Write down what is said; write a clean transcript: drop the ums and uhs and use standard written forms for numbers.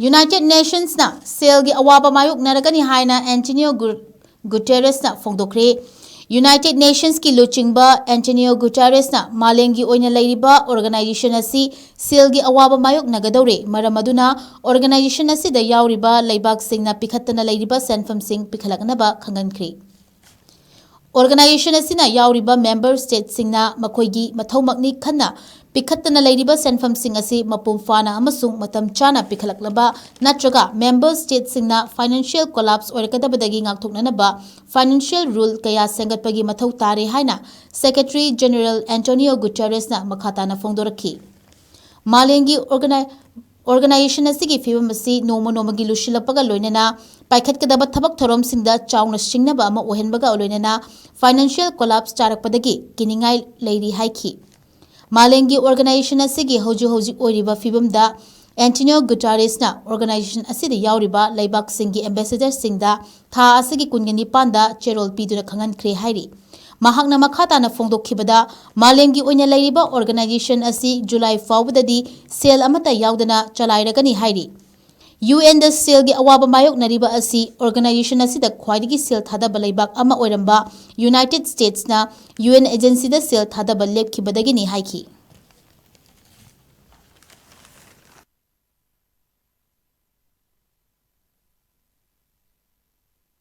United Nations na Selgi Awaba Mayok Naragani Haina Antonio Guterres na Fongdokhre. United Nations ki luchingba Antonio Guterres na malengi oina lairiba organization asi Selgi Awaba Mayok Nagadore maramaduna organization asi da yauriba laibak singna pikhattana lairiba senfam sing pikhalaknaba khangankhri. Organization asina yauriba member state singna makoigi mathaumakni khanna pikhattana lairiba senfam sing asi mapum fana amasung matam chana pikhalaklaba natraga member state singna financial collapse oirakadabadagi ngakthoknanaba financial rule kaya sengatpagi mathau tare haina Secretary General Antonio Guterres na makhatana fongdorakhi. Malengi organization asigi fibam asi noma nomagi lushilappaga loinana paikhatkadaba thabak thorom singda chauna singnaba ama ohenbaga loinana financial collapse charakpadagi kiningai leiri haiki. Malengi organization asigi hoji oiriba fibamda Antonio Guterres na organization asida yauriba laibak singi ambassador singda tha asigi kungani panda cherol piduna khangankre hairi. Mahakna makhatana fongdokhibada malengi oina lairiba organization asi July fawbadadi sale amata yaudana chalairagani hairi. UN da Selgi Awaba Mayok Nariba asi organization asi da khwaidigi sale thadaba laibak ama oiramba United States na UN agency da sale thadaba lepkhibadagi ni haiki.